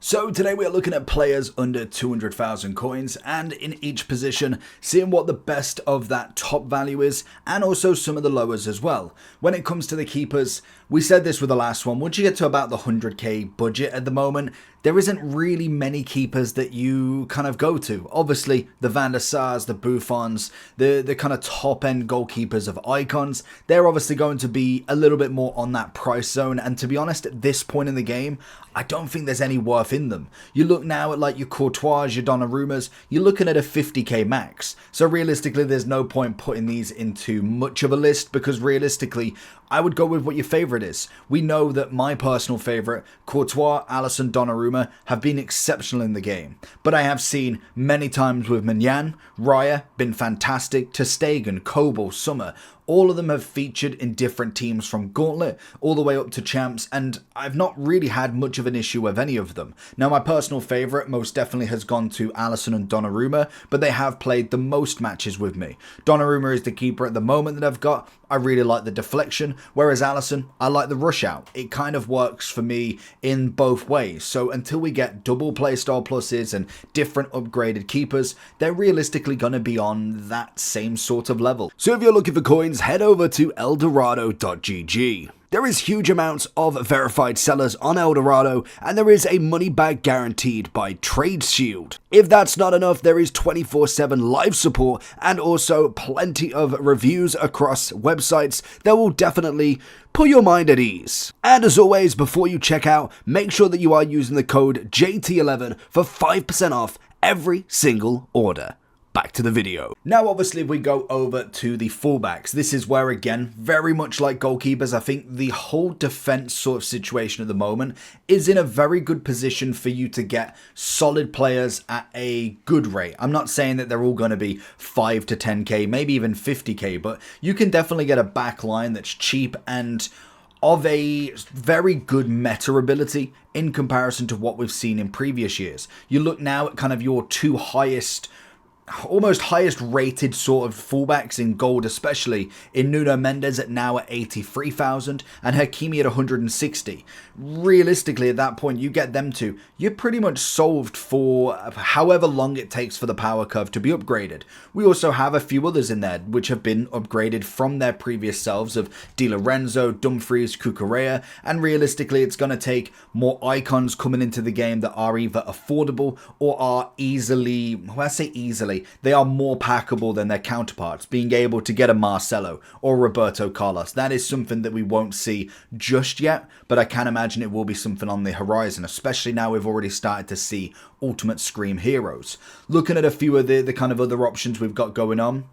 So today we are looking at players under 200,000 coins, and in each position seeing what the best of that top value is and also some of the lowers as well. When it comes to the keepers, we said this with the last one, once you get to about the 100k budget at the moment, there isn't really many keepers that you kind of go to. Obviously the Van der Sars, the Buffons, the kind of top end goalkeepers of icons, they're obviously going to be a little bit more on that price zone, and to be honest at this point in the game I don't think there's any worth in them. You look now at like your Courtois, your Donnarummas, you're looking at a 50k max. So realistically there's no point putting these into much of a list, because realistically I would go with what your favourite is. We know that my personal favourite, Courtois, Alisson, Donnarumma, have been exceptional in the game. But I have seen many times with Mignan, Raya, been fantastic, ter Stegen, Kobel, Sommer. All of them have featured in different teams from Gauntlet all the way up to Champs, and I've not really had much of an issue with any of them. Now my personal favourite most definitely has gone to Alisson and Donnarumma, but they have played the most matches with me. Donnarumma is the keeper at the moment that I've got. I really like the deflection, whereas Alisson, I like the rush out. It kind of works for me in both ways. So until we get double playstyle pluses and different upgraded keepers, they're realistically going to be on that same sort of level. So if you're looking for coins, head over to Eldorado.gg. There is huge amounts of verified sellers on Eldorado, and there is a money back guaranteed by Trade Shield. If that's not enough, there is 24/7 live support and also plenty of reviews across websites that will definitely put your mind at ease. And as always, before you check out, make sure that you are using the code JT11 for 5% off every single order. Back to the video. Now obviously if we go over to the fullbacks, this is where again, very much like goalkeepers, I think the whole defense sort of situation at the moment is in a very good position for you to get solid players at a good rate. I'm not saying that they're all going to be 5 to 10k, maybe even 50k, but you can definitely get a back line that's cheap and of a very good meta ability in comparison to what we've seen in previous years. You look now at kind of your two almost highest rated sort of fullbacks in gold, especially in Nuno Mendes at now at 83,000 and Hakimi at 160. Realistically at that point you get them two, you're pretty much solved for however long it takes for the power curve to be upgraded. We also have a few others in there which have been upgraded from their previous selves of Di Lorenzo, Dumfries, Cucurella, and realistically it's going to take more icons coming into the game that are either affordable or are easily, well, I say easily, they are more packable than their counterparts, being able to get a Marcelo or Roberto Carlos. That is something that we won't see just yet, but I can imagine it will be something on the horizon, especially now we've already started to see Ultimate Scream heroes. Looking at a few of the kind of other options we've got going on,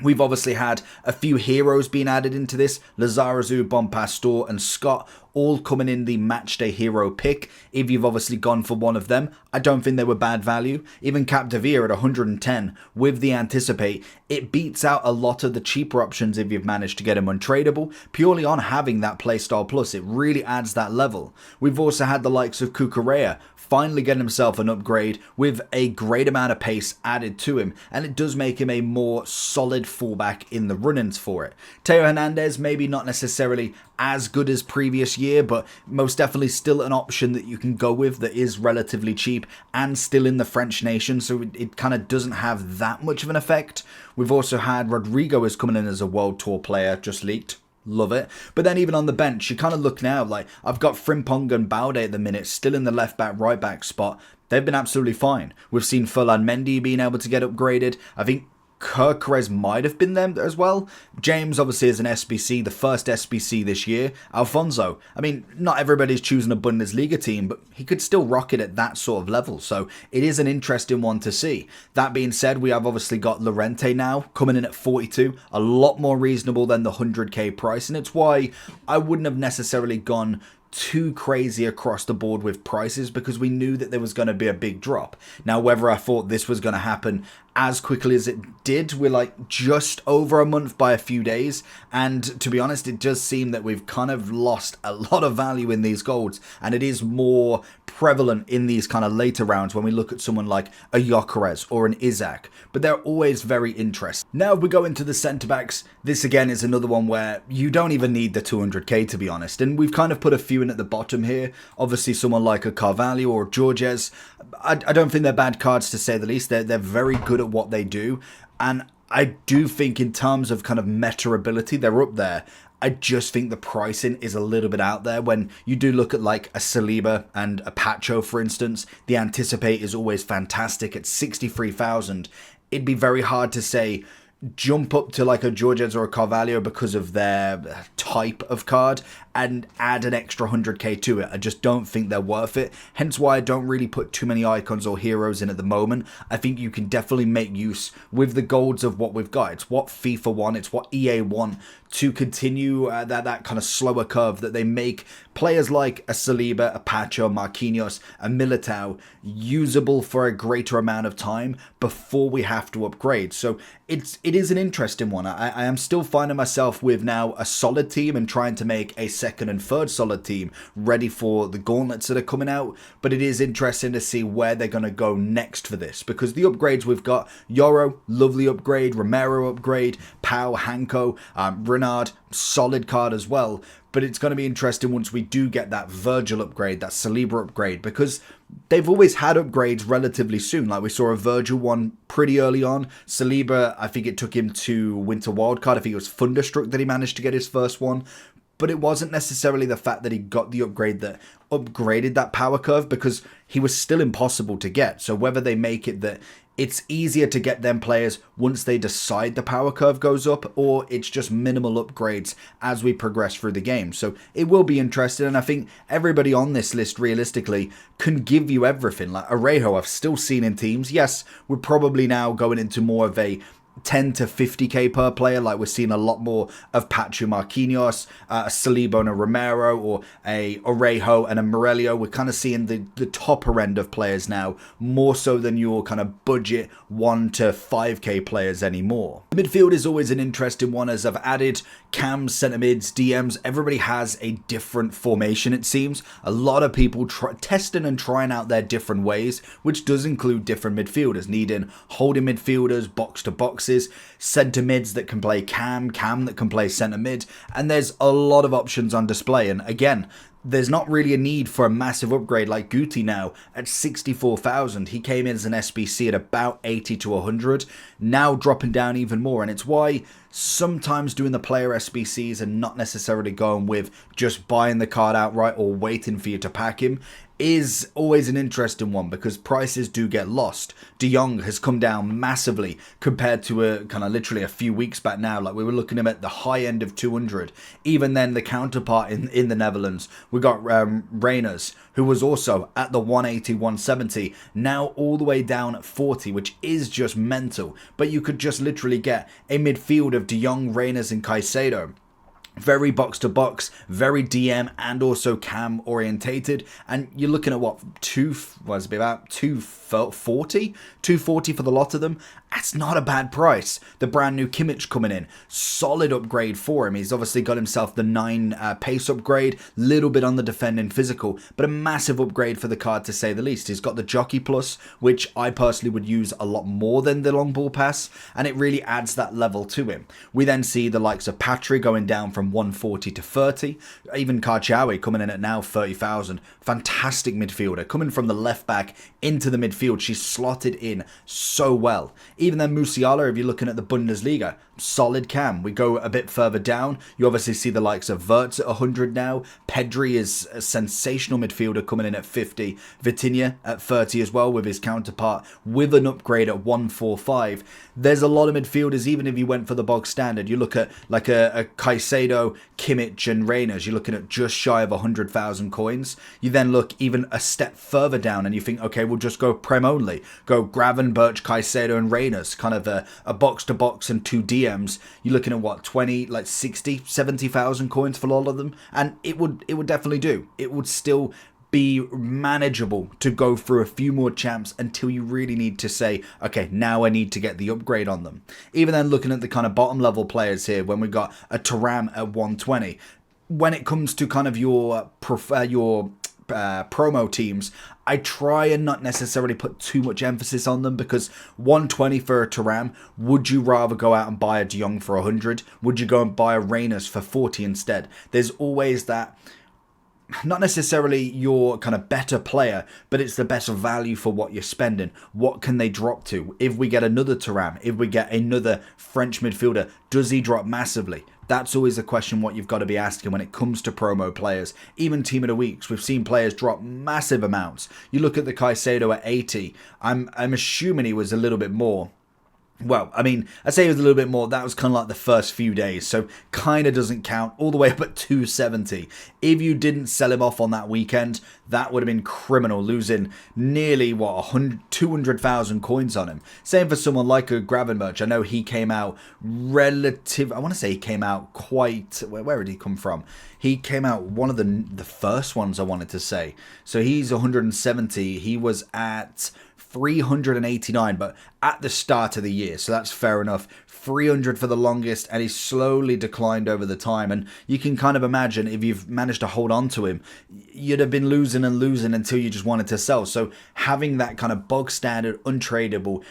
we've obviously had a few heroes being added into this. Lizarazu, Bonpastor and Scott all coming in the matchday hero pick. If you've obviously gone for one of them, I don't think they were bad value. Even Capdevere at 110 with the Anticipate, it beats out a lot of the cheaper options if you've managed to get him untradeable, purely on having that playstyle plus. It really adds that level. We've also had the likes of Cucurella finally getting himself an upgrade with a great amount of pace added to him, and it does make him a more solid fullback in the run-ins for it. Theo Hernandez maybe not necessarily as good as previous year, but most definitely still an option that you can go with that is relatively cheap and still in the French nation, so it kind of doesn't have that much of an effect. We've also had Rodrigo is coming in as a World Tour player, just leaked. Love it. But then even on the bench, you kind of look now, like I've got Frimpong and Baude at the minute, still in the left back, right back spot. They've been absolutely fine. We've seen Ferland Mendy being able to get upgraded. I think Kerkeres might have been them as well. James obviously is an SBC, the first SBC this year. Alfonso, I mean, not everybody's choosing a Bundesliga team, but he could still rock it at that sort of level. So it is an interesting one to see. That being said, we have obviously got Llorente now coming in at 42, a lot more reasonable than the 100k price. And it's why I wouldn't have necessarily gone too crazy across the board with prices, because we knew that there was going to be a big drop. Now, whether I thought this was going to happen as quickly as it did, we're like just over a month by a few days, and to be honest, it does seem that we've kind of lost a lot of value in these golds, and it is more prevalent in these kind of later rounds when we look at someone like a Gyökeres or an Isak, but they're always very interesting. Now if we go into the centre-backs, this again is another one where you don't even need the 200k to be honest, and we've kind of put a few in at the bottom here. Obviously someone like a Carvalho or Georges, I don't think they're bad cards to say the least. They're very good at what they do, and I do think in terms of kind of meta ability, they're up there. I just think the pricing is a little bit out there. When you do look at like a Saliba and a Pacho, for instance, the Anticipate is always fantastic at 63,000. It'd be very hard to say jump up to like a Georges or a Carvalho because of their type of card and add an extra 100k to it. I just don't think they're worth it. Hence why I don't really put too many icons or heroes in at the moment. I think you can definitely make use with the golds of what we've got. It's what FIFA want, it's what EA want to continue that kind of slower curve that they make players like a Saliba, a Pacho, Marquinhos, a Militao usable for a greater amount of time before we have to upgrade. So it is an interesting one. I am still finding myself with now a solid team and trying to make a second and third solid team ready for the gauntlets that are coming out, but it is interesting to see where they're going to go next for this, because the upgrades we've got: Yoro, lovely upgrade; Romero upgrade; Pau, Hanko, Renard, solid card as well. But it's going to be interesting once we do get that Virgil upgrade, that Saliba upgrade, because they've always had upgrades relatively soon. Like we saw a Virgil one pretty early on. Saliba, I think it took him to Winter Wildcard. I think it was Thunderstruck that he managed to get his first one. But it wasn't necessarily the fact that he got the upgrade that upgraded that power curve, because he was still impossible to get. So whether they make it that it's easier to get them players once they decide the power curve goes up, or it's just minimal upgrades as we progress through the game. So it will be interesting, and I think everybody on this list realistically can give you everything. Like Arejo, I've still seen in teams. Yes, we're probably now going into more of a 10 to 50k per player, like we're seeing a lot more of Pachu, Marquinhos, a Saliba and a Romero, or a Orejo and a Morello. We're kind of seeing the topper end of players now, more so than your kind of budget 1 to 5k players anymore. The midfield is always an interesting one, as I've added cams, centre mids, DMs. Everybody has a different formation, it seems. A lot of people testing and trying out their different ways, which does include different midfielders, needing holding midfielders, box to box, centre mids that can play cam that can play centre mid, and there's a lot of options on display. And again, there's not really a need for a massive upgrade like Guti now at 64,000. He came in as an SBC at about 80 to 100, now dropping down even more. And it's why sometimes doing the player SBCs and not necessarily going with just buying the card outright or waiting for you to pack him is always an interesting one, because prices do get lost. De Jong has come down massively compared to a kind of literally a few weeks back now. Like we were looking at him at the high end of 200. Even then, the counterpart in the Netherlands, we got Reyners, who was also at the 180, 170, now all the way down at 40, which is just mental. But you could just literally get a midfield of De Jong, Reyners and Caicedo. Very box to box, very DM and also cam orientated, and you're looking at what, about 240 for the lot of them. That's not a bad price. The brand new Kimmich coming in, solid upgrade for him. He's obviously got himself the 9 pace upgrade, little bit on the defending physical, but a massive upgrade for the card to say the least. He's got the Jockey Plus, which I personally would use a lot more than the long ball pass, and it really adds that level to him. We then see the likes of Patry going down from 140 to 30, even Karchawi coming in at now 30,000. Fantastic midfielder, coming from the left back into the midfield. She's slotted in so well. Even then, Musiala, if you're looking at the Bundesliga, solid cam. We go a bit further down, you obviously see the likes of Wirtz at 100 now. Pedri is a sensational midfielder coming in at 50. Vitinha at 30 as well, with his counterpart with an upgrade at 145. There's a lot of midfielders. Even if you went for the bog standard, you look at like a Caicedo, Kimmich and Reyners, you're looking at just shy of 100,000 coins. You then look even a step further down and you think, okay, we'll just go Prem only. Go Gravenberch, Caicedo and Reyners, kind of a box to box and 2 DMs. You're looking at what, 20, like 60, 70,000 coins for all of them. And it would definitely do. It would still be manageable to go through a few more champs until you really need to say, okay, now I need to get the upgrade on them. Even then, looking at the kind of bottom level players here, when we got a Thuram at 120, when it comes to kind of your promo teams, I try and not necessarily put too much emphasis on them, because 120 for a Thuram, would you rather go out and buy a De Jong for 100? Would you go and buy a Reyners for 40 instead? There's always that, not necessarily your kind of better player, but it's the better value for what you're spending. What can they drop to? If we get another Thuram, if we get another French midfielder, does he drop massively? That's always a question what you've got to be asking when it comes to promo players. Even Team of the Weeks, we've seen players drop massive amounts. You look at the Caicedo at 80, I'm assuming he was a little bit more. Well, I mean, I say it was a little bit more. That was kind of like the first few days, so kind of doesn't count. All the way up at 270. If you didn't sell him off on that weekend, that would have been criminal, losing nearly, 200,000 coins on him. Same for someone like a Gravenberch. I know he came out I want to say he came out quite, where did he come from? He came out one of the first ones, I wanted to say. So he's 170. He was at 389, but at the start of the year, so that's fair enough. 300 for the longest, and he's slowly declined over the time. And you can kind of imagine, if you've managed to hold on to him, you'd have been losing and losing until you just wanted to sell. So having that kind of bog standard, untradeable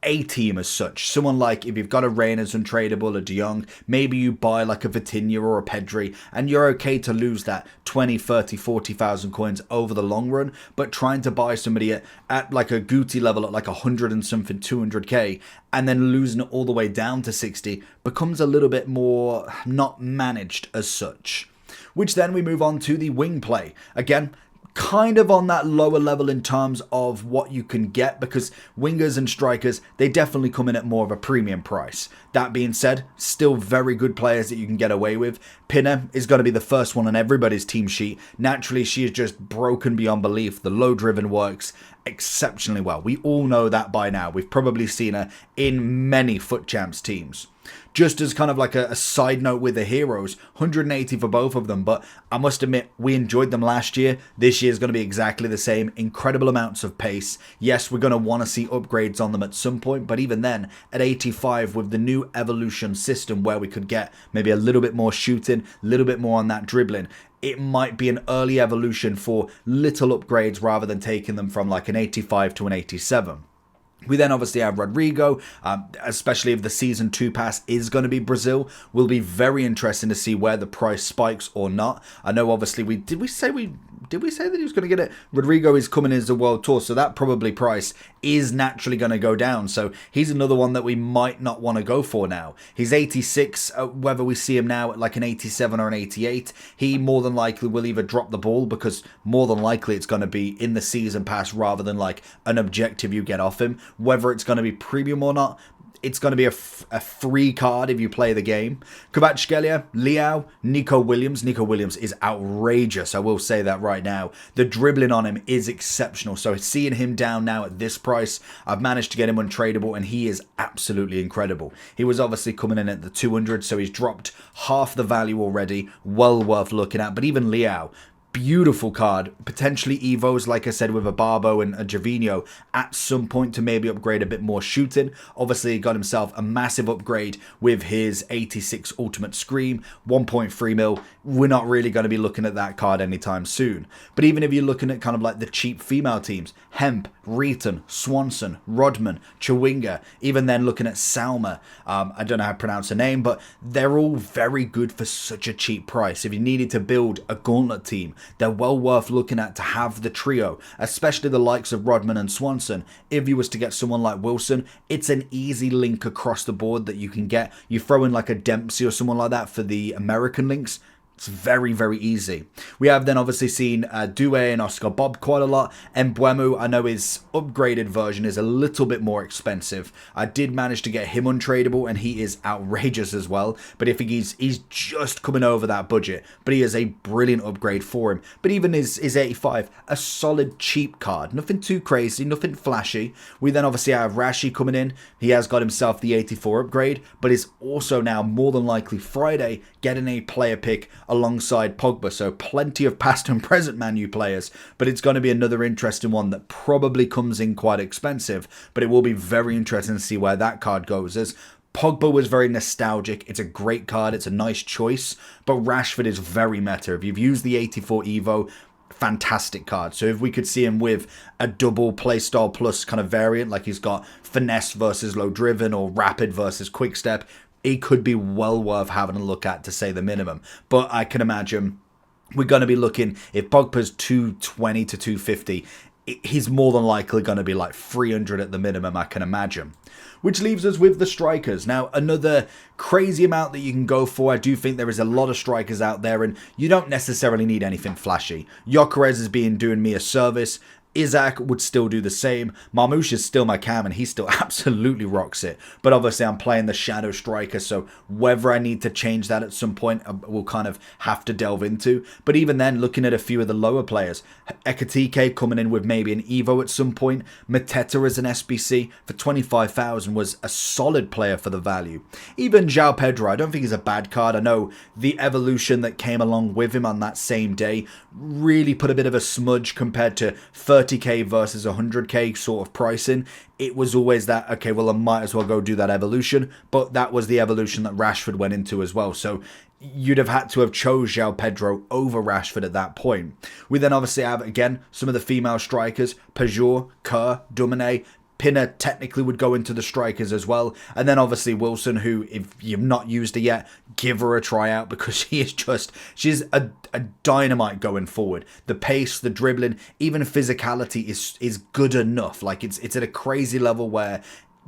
A team as such, someone like, if you've got a Reyners untradeable, a De Jong, maybe you buy like a Vitinha or a Pedri, and you're okay to lose that 20, 30, 40,000 coins over the long run. But trying to buy somebody at like a Guti level at like 100 and something, 200k, and then losing it all the way down to 60 becomes a little bit more not managed as such. Which then we move on to the wing play. Again, kind of on that lower level in terms of what you can get, because wingers and strikers, they definitely come in at more of a premium price. That being said, still very good players that you can get away with. Pinner is going to be the first one on everybody's team sheet. Naturally, she is just broken beyond belief. The low driven works exceptionally well. We all know that by now. We've probably seen her in many FUT Champs teams. Just as kind of like a side note with the heroes, 180 for both of them, but I must admit, we enjoyed them last year. This year is going to be exactly the same. Incredible amounts of pace. Yes, we're going to want to see upgrades on them at some point, but even then, at 85 with the new evolution system where we could get maybe a little bit more shooting, a little bit more on that dribbling, it might be an early evolution for little upgrades rather than taking them from like an 85 to an 87. We then obviously have Rodrigo, especially if the Season 2 pass is going to be Brazil. Will be very interesting to see where the price spikes or not. I know obviously did we say that he was going to get it? Rodrigo is coming as a world tour, so that probably price is naturally going to go down. So he's another one that we might not want to go for now. He's 86, whether we see him now at like an 87 or an 88, he more than likely will either drop the ball, because more than likely it's going to be in the season pass rather than like an objective you get off him. Whether it's going to be premium or not, it's going to be a free card if you play the game. Kvaratskhelia, Leao, Nico Williams. Nico Williams is outrageous, I will say that right now. The dribbling on him is exceptional. So seeing him down now at this price, I've managed to get him untradeable, and he is absolutely incredible. He was obviously coming in at the 200, so he's dropped half the value already. Well worth looking at. But even Leao, beautiful card, potentially Evos, like I said, with a Barbo and a Gervinho at some point to maybe upgrade a bit more shooting. Obviously, he got himself a massive upgrade with his 86 Ultimate Scream, 1.3 mil. We're not really going to be looking at that card anytime soon. But even if you're looking at kind of like the cheap female teams, Hemp, Reeton, Swanson, Rodman, Chawinga, even then looking at Salma, I don't know how to pronounce her name, but they're all very good for such a cheap price. If you needed to build a gauntlet team, they're well worth looking at to have the trio, especially the likes of Rodman and Swanson. If you was to get someone like Wilson, it's an easy link across the board that you can get. You throw in like a Dempsey or someone like that for the American links. It's very, very easy. We have then obviously seen Due and Oscar Bob quite a lot. Mbeumo, I know his upgraded version is a little bit more expensive. I did manage to get him untradeable, and he is outrageous as well. But if he's just coming over that budget, but he is a brilliant upgrade for him. But even his 85, a solid cheap card. Nothing too crazy, nothing flashy. We then obviously have Rashi coming in. He has got himself the 84 upgrade, but is also now more than likely Friday getting a player pick alongside Pogba, so plenty of past and present Man U players, but it's going to be another interesting one that probably comes in quite expensive, but it will be very interesting to see where that card goes, as Pogba was very nostalgic. It's a great card, it's a nice choice, but Rashford is very meta. If you've used the 84 Evo, fantastic card. So if we could see him with a double playstyle plus kind of variant, like he's got finesse versus low driven or rapid versus quick step, it could be well worth having a look at, to say the minimum. But I can imagine we're going to be looking, if Pogba's 220 to 250, he's more than likely going to be like 300 at the minimum, I can imagine. Which leaves us with the strikers. Now, another crazy amount that you can go for. I do think there is a lot of strikers out there, and you don't necessarily need anything flashy. Gyökeres has been doing me a service. Isaac would still do the same. Marmoush is still my cam, and he still absolutely rocks it. But obviously, I'm playing the shadow striker, so whether I need to change that at some point, we'll kind of have to delve into. But even then, looking at a few of the lower players, Ekitike coming in with maybe an Evo at some point. Mateta as an SBC for 25,000 was a solid player for the value. Even João Pedro, I don't think he's a bad card. I know the evolution that came along with him on that same day really put a bit of a smudge compared to 30k versus 100k sort of pricing. It was always that, okay, well, I might as well go do that evolution, but that was the evolution that Rashford went into as well. So you'd have had to have chose João Pedro over Rashford at that point. We then obviously have, again, some of the female strikers, Pajor, Kerr, Dumine. Pinner technically would go into the strikers as well. And then obviously Wilson, who, if you've not used her yet, give her a try out, because she's a dynamite going forward. The pace, the dribbling, even physicality is good enough. Like it's at a crazy level where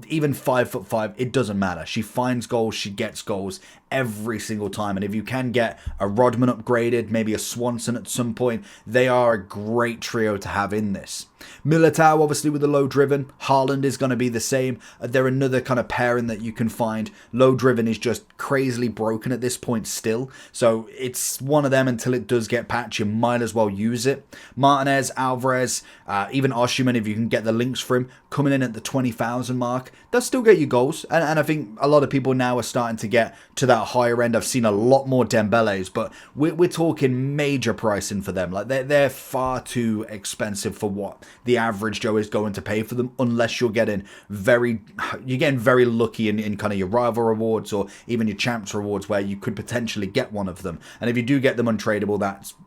even 5'5", it doesn't matter. She finds goals, she gets goals every single time. And if you can get a Rodman upgraded, maybe a Swanson at some point, they are a great trio to have in this. Militao, obviously, with the low driven. Haaland is going to be the same. They're another kind of pairing that you can find. Low driven is just crazily broken at this point still. So it's one of them. Until it does get patched, you might as well use it. Martinez, Alvarez, even Osimhen, if you can get the links for him, coming in at the 20,000 mark, they'll still get you goals. And I think a lot of people now are starting to get to that higher end. I've seen a lot more Dembeles, but we're talking major pricing for them. Like they're far too expensive for what the average Joe is going to pay for them, unless you're getting very lucky in kind of your rival rewards or even your champs rewards, where you could potentially get one of them. And if you do get them untradeable,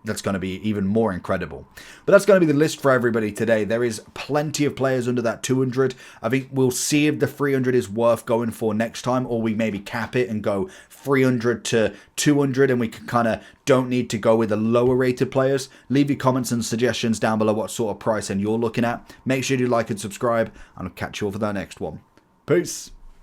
that's going to be even more incredible. But that's going to be the list for everybody today. There is plenty of players under that 200. I think we'll see if the 300 is worth going for next time, or we maybe cap it and go 300 to 200, and we can kind of don't need to go with the lower rated players. Leave your comments and suggestions down below what sort of price and you're looking at. Make sure you like and subscribe, and I'll catch you all for the next one. Peace.